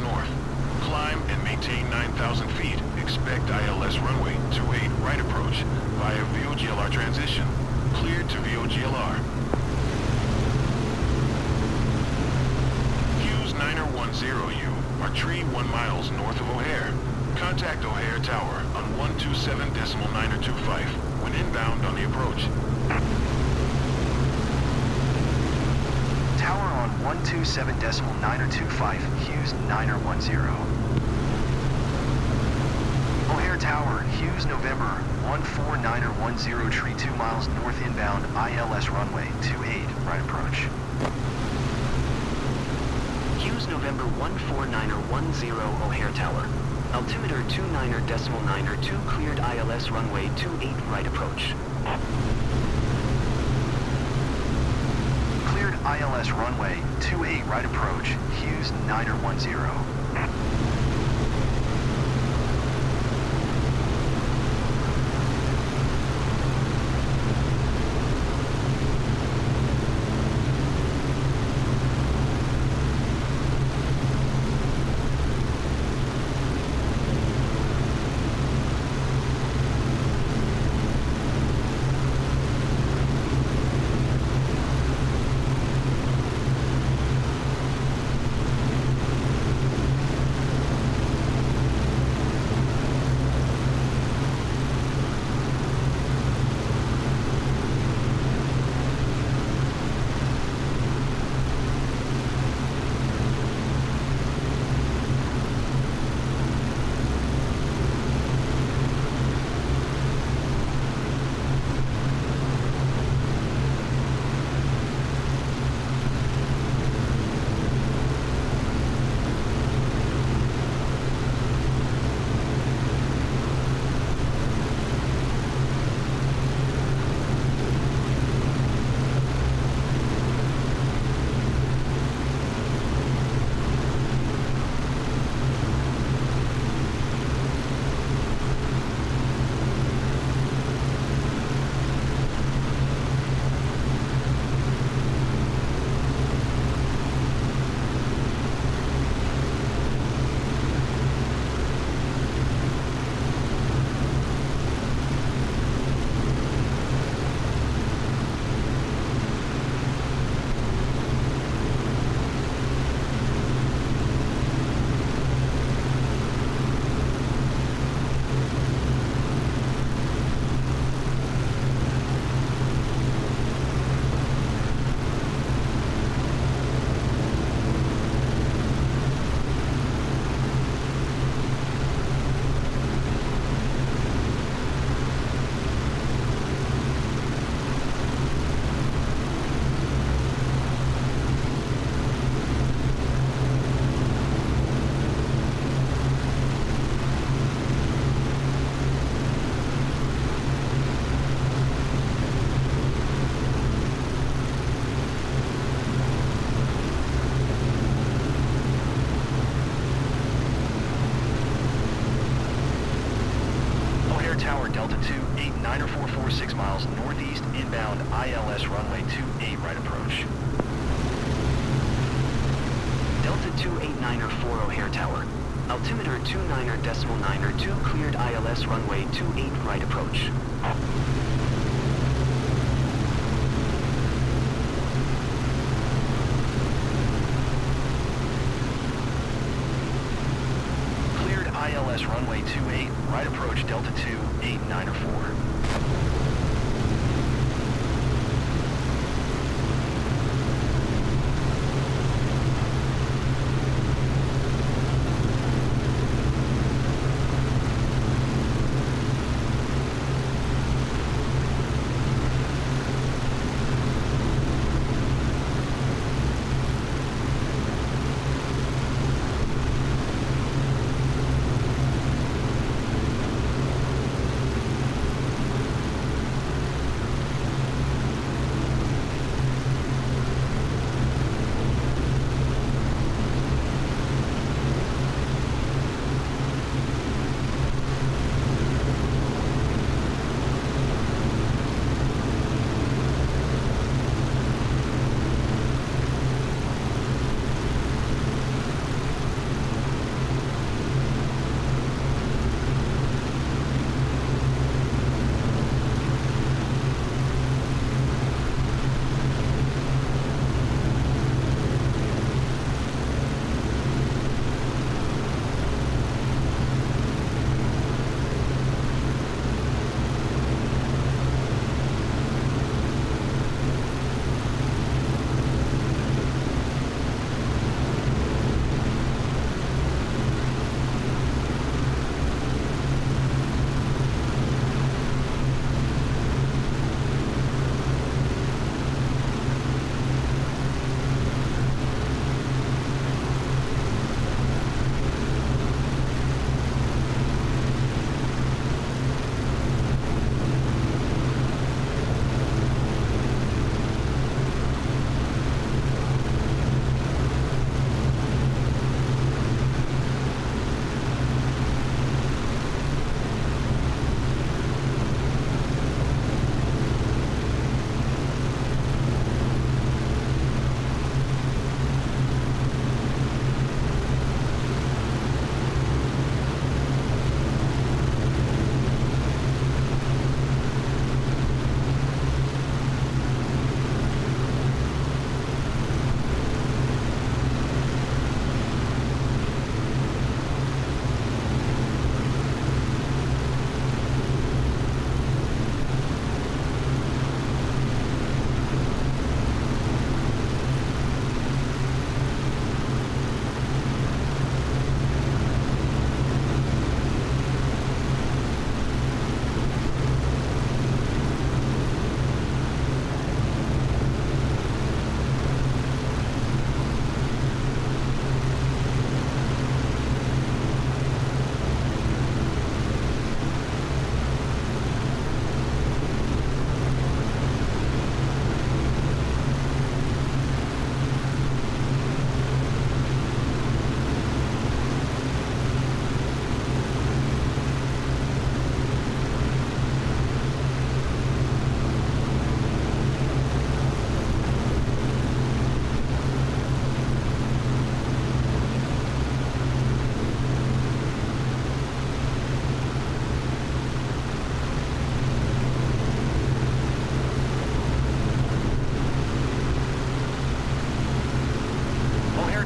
north. Climb and maintain 9,000 feet. Expect ILS runway 28 right approach via VOGLR transition. Cleared to VOGLR. Hughes 9010U are tree 1 miles north of O'Hare. Contact O'Hare Tower on 127.925 when inbound on the approach. Tower on 127.925, Hughes 9010. O'Hare Tower, Hughes November 14910, tree 2 miles north inbound, ILS runway 28, right approach. Hughes November 14910, O'Hare Tower. Altimeter 29.92, cleared ILS runway 28, right approach. Cleared ILS runway 28, right approach, Hughes 9010. Tower Delta 2, 89446 6 miles northeast inbound, ILS runway 28 right approach. Delta 28904 O'Hare Tower. Altimeter 29.92, cleared ILS runway 28 right approach. Cleared ILS runway 28 right approach, Delta 28904.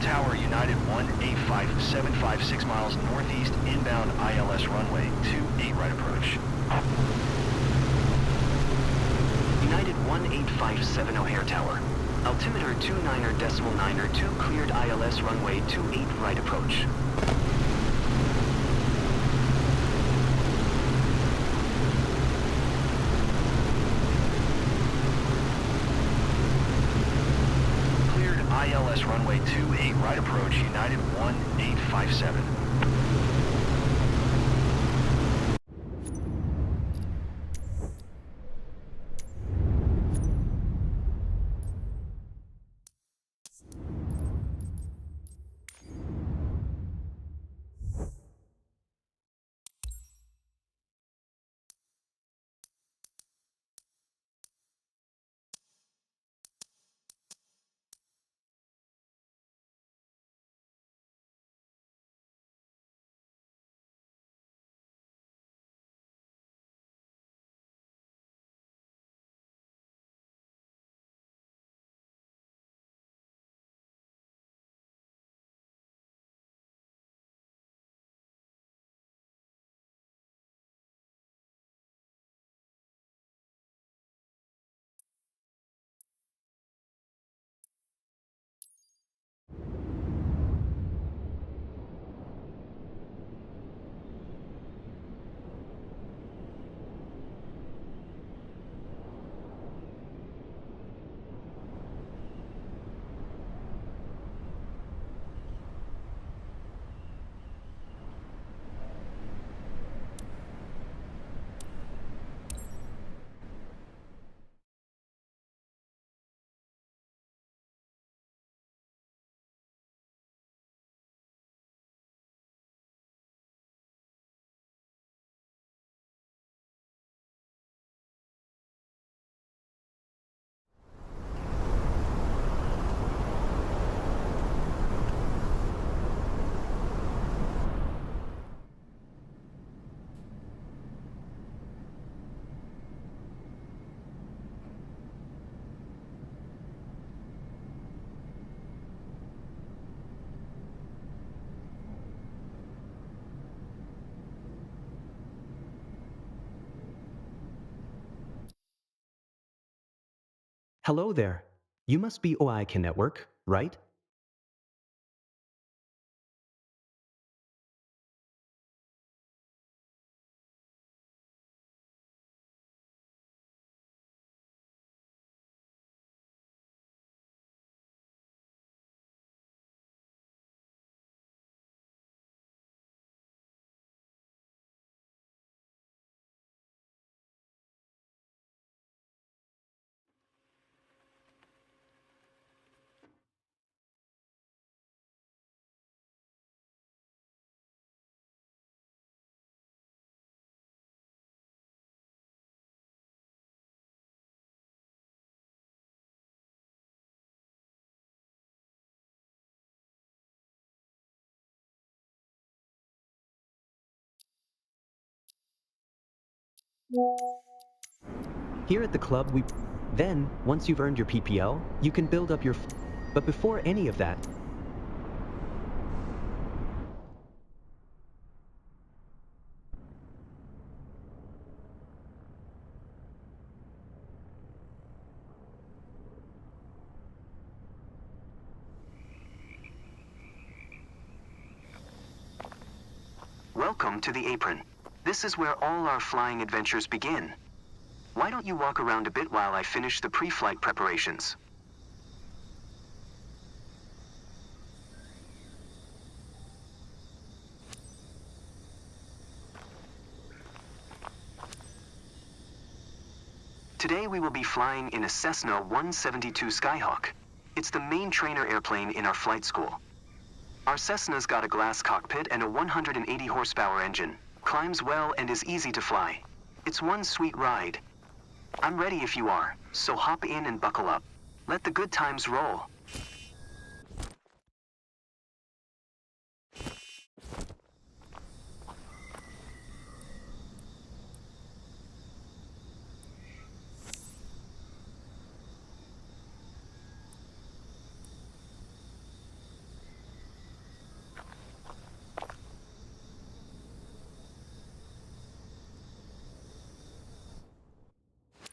Tower, United 18575, 6 miles northeast, inbound ILS runway 28, right approach. United 18570 O'Hare Tower. Altimeter 29.92, cleared ILS runway 28, right approach. Cleared ILS runway 28, right approach, United 1857. Hello there. You must be OIK network, right? Here at the club, then, once you've earned your PPL, you can build up your but before any of that, Welcome to the apron. This is where all our flying adventures begin. Why don't you walk around a bit while I finish the pre-flight preparations? Today we will be flying in a Cessna 172 Skyhawk. It's the main trainer airplane in our flight school. Our Cessna's got a glass cockpit and a 180 horsepower engine. Climbs well and is easy to fly. It's one sweet ride. I'm ready if you are, so hop in and buckle up. Let the good times roll.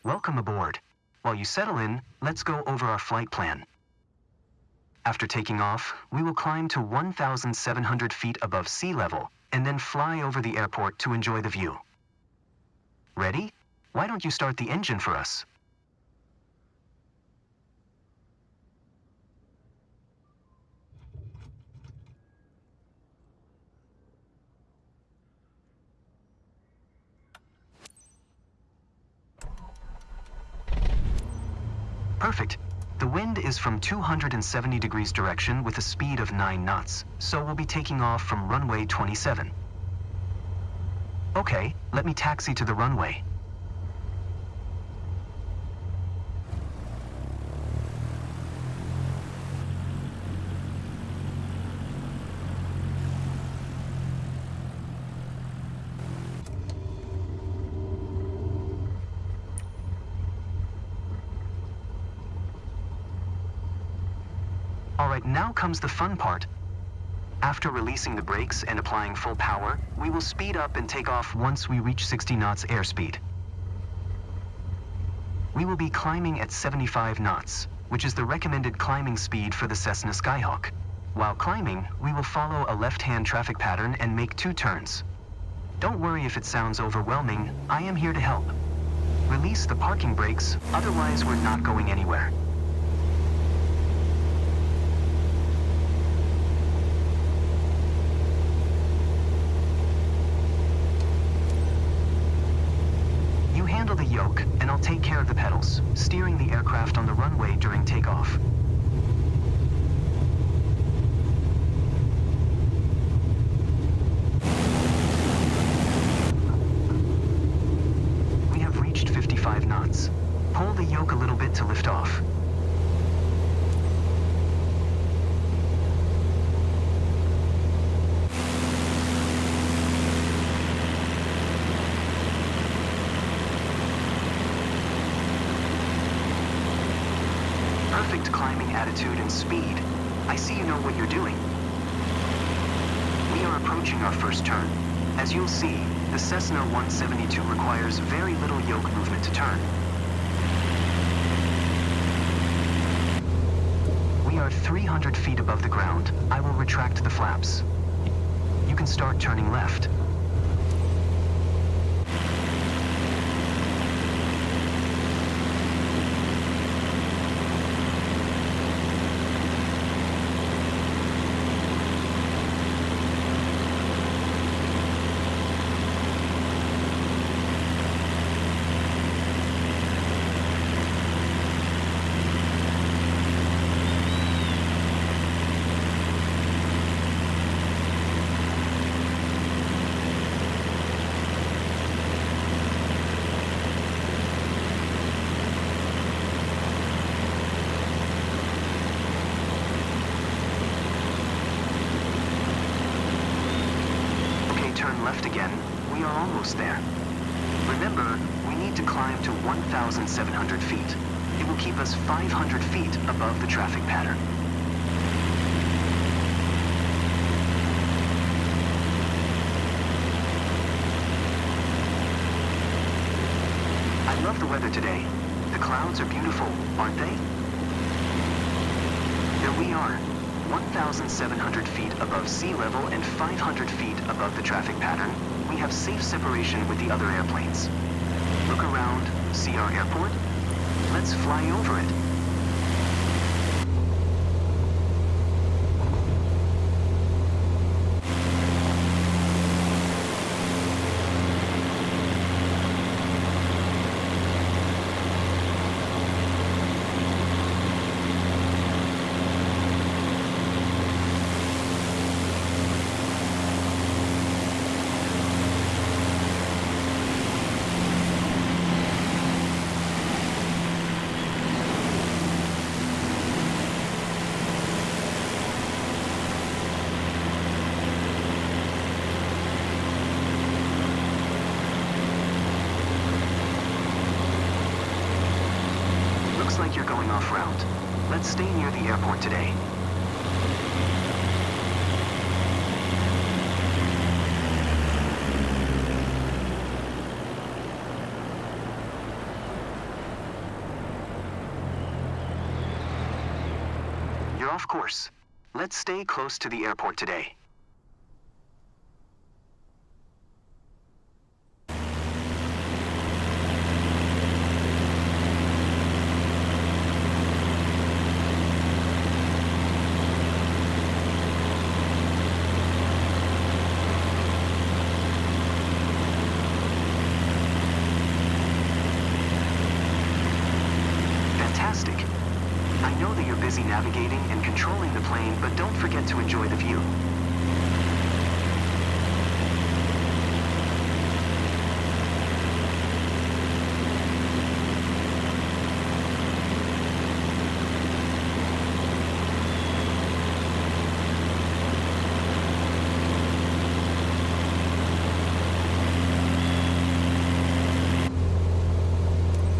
Welcome aboard. While you settle in, let's go over our flight plan. After taking off, we will climb to 1,700 feet above sea level and then fly over the airport to enjoy the view. Ready? Why don't you start the engine for us? Perfect. The wind is from 270 degrees direction with a speed of 9 knots, so we'll be taking off from runway 27. Okay, let me taxi to the runway. Alright, now comes the fun part. After releasing the brakes and applying full power, we will speed up and take off once we reach 60 knots airspeed. We will be climbing at 75 knots, which is the recommended climbing speed for the Cessna Skyhawk. While climbing, we will follow a left-hand traffic pattern and make 2 turns. Don't worry if it sounds overwhelming, I am here to help. Release the parking brakes, otherwise we're not going anywhere. Handle the yoke, and I'll take care of the pedals, steering the aircraft on the runway during takeoff. We have reached 55 knots. Pull the yoke a little bit to lift off. Perfect climbing attitude and speed. I see you know what you're doing. We are approaching our first turn. As you'll see, the Cessna 172 requires very little yoke movement to turn. We are 300 feet above the ground. I will retract the flaps. You can start turning left. Turn left again. We are almost there. Remember, we need to climb to 1,700 feet. It will keep us 500 feet above the traffic pattern. I love the weather today. The clouds are beautiful, aren't they? There we are. 1,700 feet above sea level and 500 feet above the traffic pattern, we have safe separation with the other airplanes. Look around, see our airport? Let's fly over it. Like you're going off route. Let's stay near the airport today. we're off course. Let's stay close to the airport today. Fantastic. I know that you're busy navigating and controlling the plane, but don't forget to enjoy the view.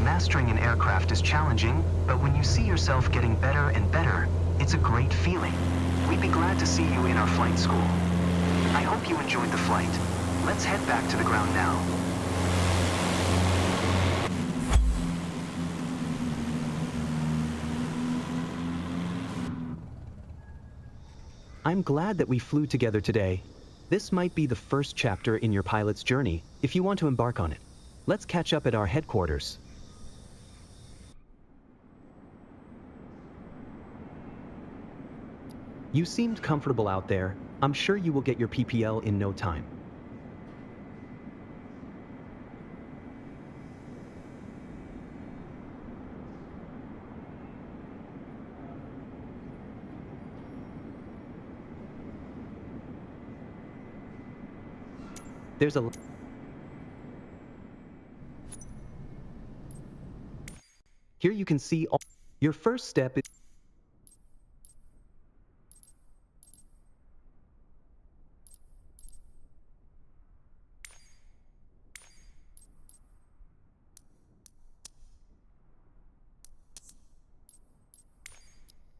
Mastering an aircraft is challenging, but when you see yourself getting better and better, it's a great feeling. We'd be glad to see you in our flight school. I hope you enjoyed the flight. Let's head back to the ground now. I'm glad that we flew together today. This might be the first chapter in your pilot's journey, if you want to embark on it. Let's catch up at our headquarters. You seemed comfortable out there. I'm sure you will get your PPL in no time. There's a... Here you can see all... Your first step is...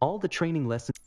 all the training lessons.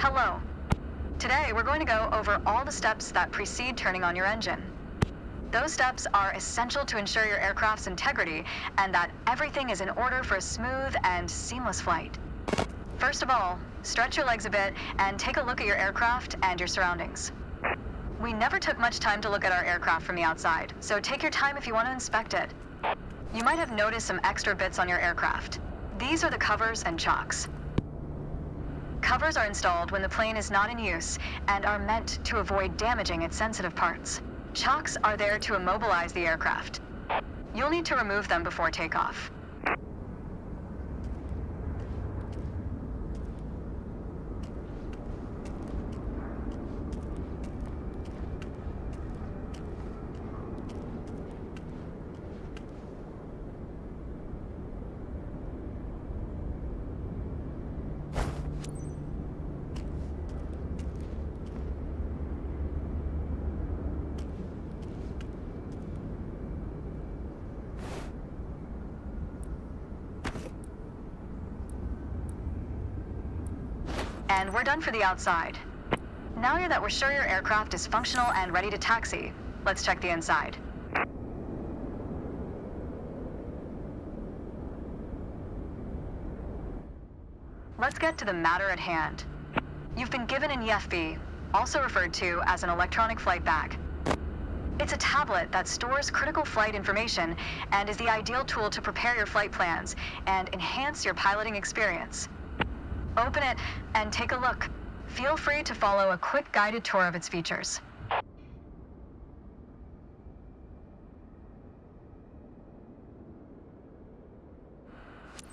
Hello. Today we're going to go over all the steps that precede turning on your engine. Those steps are essential to ensure your aircraft's integrity and that everything is in order for a smooth and seamless flight. First of all, stretch your legs a bit and take a look at your aircraft and your surroundings. We never took much time to look at our aircraft from the outside, so take your time if you want to inspect it. You might have noticed some extra bits on your aircraft. These are the covers and chocks. Covers are installed when the plane is not in use and are meant to avoid damaging its sensitive parts. Chocks are there to immobilize the aircraft. You'll need to remove them before takeoff. And we're done for the outside. Now that we're sure your aircraft is functional and ready to taxi, let's check the inside. Let's get to the matter at hand. You've been given an EFB, also referred to as an electronic flight bag. It's a tablet that stores critical flight information and is the ideal tool to prepare your flight plans and enhance your piloting experience. Open it and take a look. Feel free to follow a quick guided tour of its features.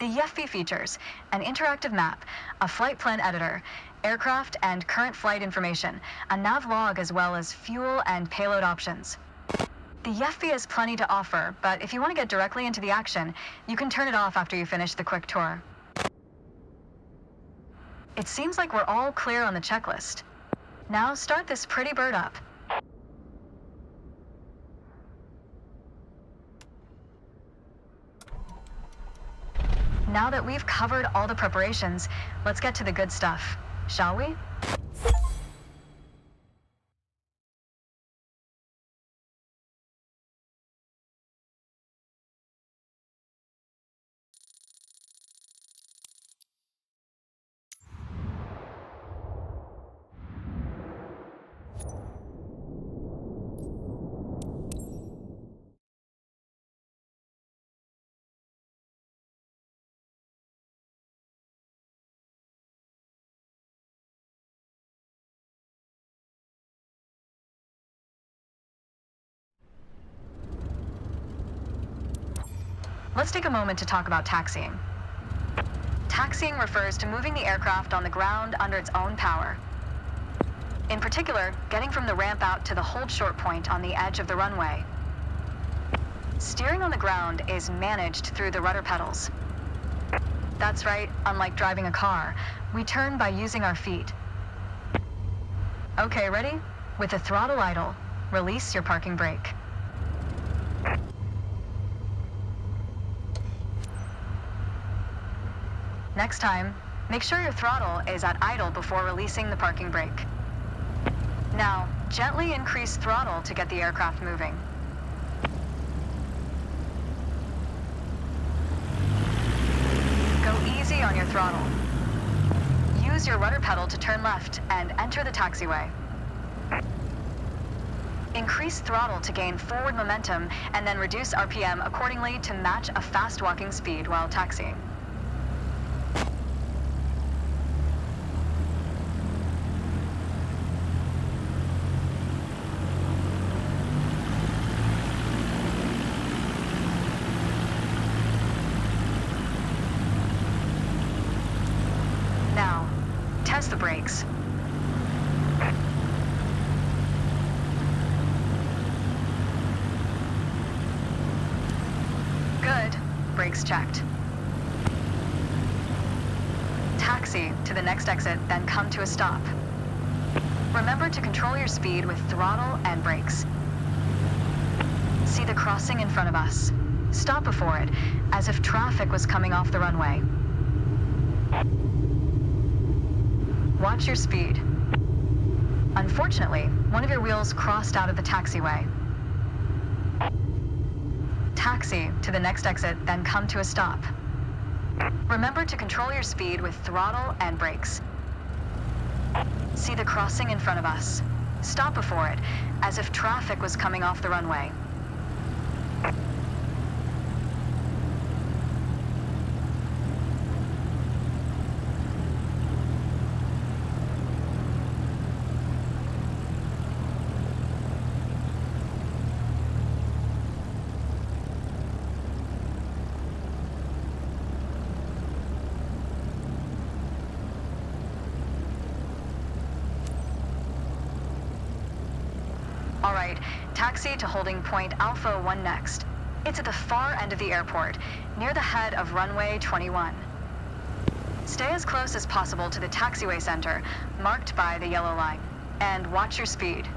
The EFB features an interactive map, a flight plan editor, aircraft and current flight information, a nav log, as well as fuel and payload options. The EFB has plenty to offer, but if you want to get directly into the action, you can turn it off after you finish the quick tour. It seems like we're all clear on the checklist. Now start this pretty bird up. Now that we've covered all the preparations, let's get to the good stuff, shall we? Let's take a moment to talk about taxiing. Taxiing refers to moving the aircraft on the ground under its own power. In particular, getting from the ramp out to the hold short point on the edge of the runway. Steering on the ground is managed through the rudder pedals. That's right, unlike driving a car, we turn by using our feet. Okay, ready? With the throttle idle, release your parking brake. Next time, make sure your throttle is at idle before releasing the parking brake. Now, gently increase throttle to get the aircraft moving. Go easy on your throttle. Use your rudder pedal to turn left and enter the taxiway. Increase throttle to gain forward momentum and then reduce RPM accordingly to match a fast walking speed while taxiing. Now, test the brakes. Good. Brakes checked. Taxi to the next exit, then come to a stop. Remember to control your speed with throttle and brakes. See the crossing in front of us. Stop before it, as if traffic was coming off the runway. Watch your speed. Unfortunately, one of your wheels crossed out of the taxiway. Taxi to the next exit, then come to a stop. Remember to control your speed with throttle and brakes. See the crossing in front of us. Stop before it, as if traffic was coming off the runway. All right, taxi to holding point Alpha 1 next. It's at the far end of the airport, near the head of runway 21. Stay as close as possible to the taxiway center, marked by the yellow line, and watch your speed.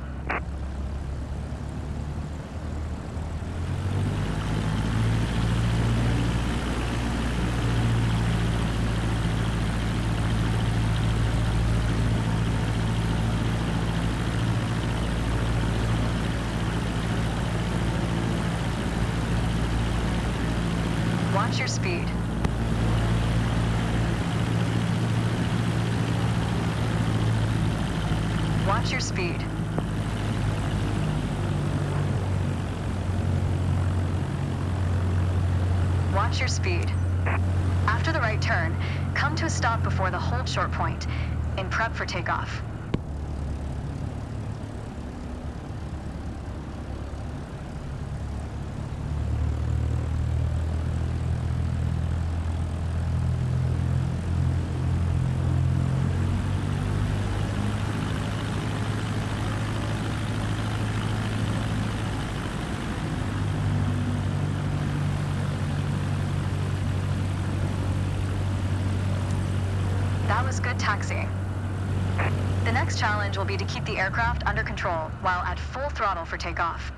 speed. Watch your speed. After the right turn, come to a stop before the hold short point, in prep for takeoff. That was good taxiing. The next challenge will be to keep the aircraft under control while at full throttle for takeoff.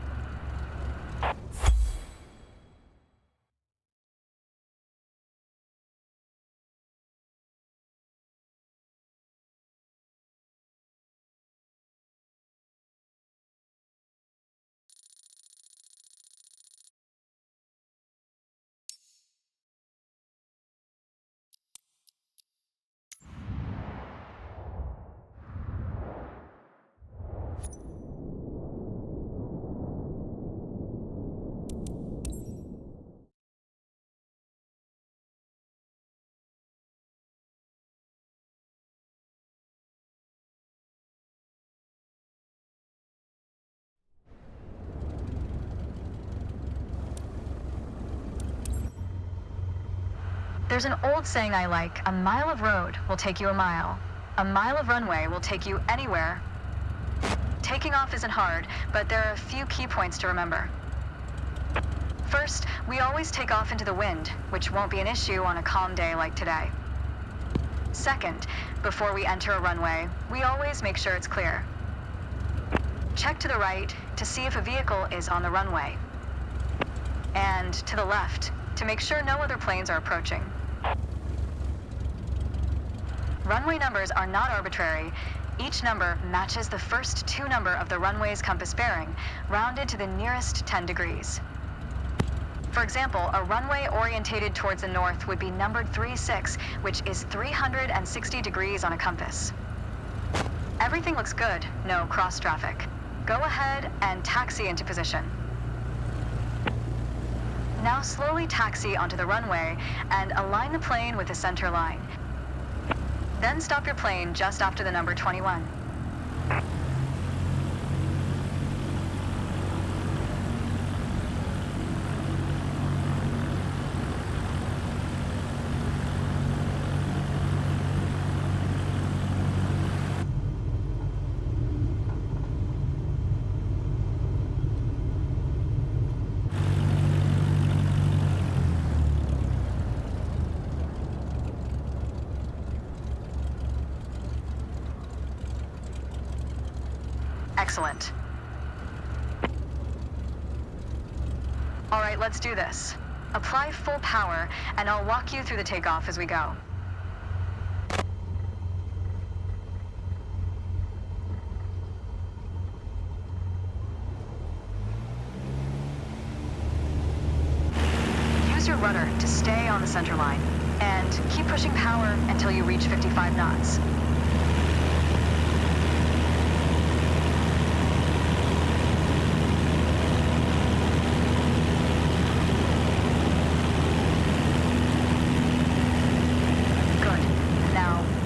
There's an old saying I like, a mile of road will take you a mile. A mile of runway will take you anywhere. Taking off isn't hard, but there are a few key points to remember. First, we always take off into the wind, which won't be an issue on a calm day like today. Second, before we enter a runway, we always make sure it's clear. Check to the right to see if a vehicle is on the runway. And to the left to make sure no other planes are approaching. Runway numbers are not arbitrary. Each number matches the first two number of the runway's compass bearing, rounded to the nearest 10 degrees. For example, a runway orientated towards the north would be numbered 36, which is 360 degrees on a compass. Everything looks good, no cross traffic. Go ahead and taxi into position. Now slowly taxi onto the runway and align the plane with the center line. Then stop your plane just after the number 21. Excellent. All right, let's do this. Apply full power, and I'll walk you through the takeoff as we go. Use your rudder to stay on the center line, and keep pushing power until you reach 55 knots.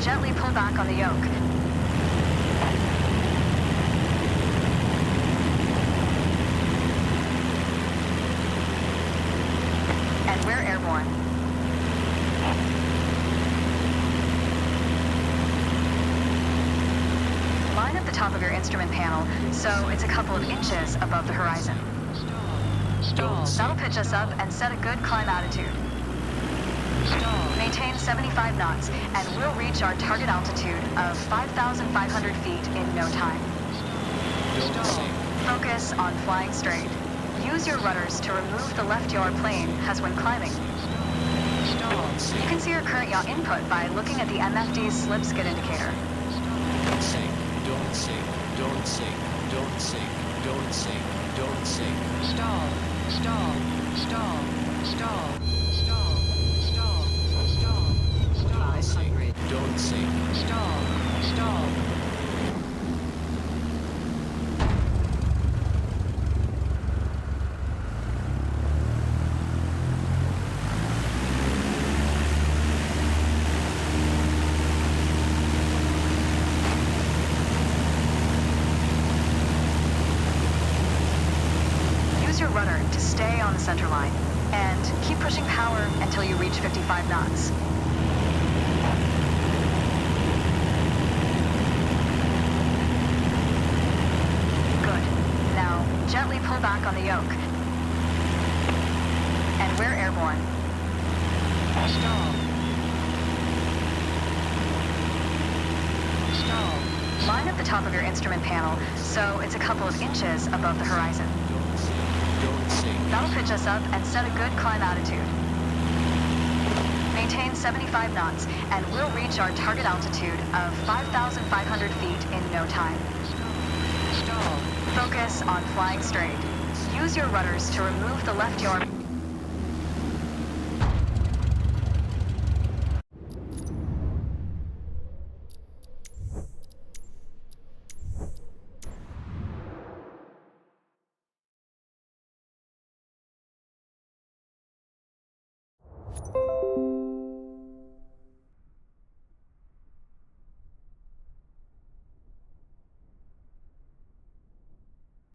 Gently pull back on the yoke. And we're airborne. Line up the top of your instrument panel so it's a couple of inches above the horizon. That'll pitch us up and set a good climb attitude. Maintain 75 knots, and we'll reach our target altitude of 5,500 feet in no time. Focus on flying straight. Use your rudders to remove the left yaw plane as when climbing. You can see your current yaw input by looking at the MFD's slip skid indicator. Don't sink, don't sink, don't sink, don't sink, don't sink, don't sink. Stall, stall, stall, stall. Don't sink. Stall. Stall. on the center line. And keep pushing power until you reach 55 knots. Good. Now, gently pull back on the yoke. And we're airborne. Stall. Stall. Line up the top of your instrument panel so it's a couple of inches above the horizon. Don't sink. Don't sink. That'll pitch us up and set a good climb attitude. Maintain 75 knots, and we'll reach our target altitude of 5,500 feet in no time. Stall. Focus on flying straight. Use your rudders to remove the left yaw.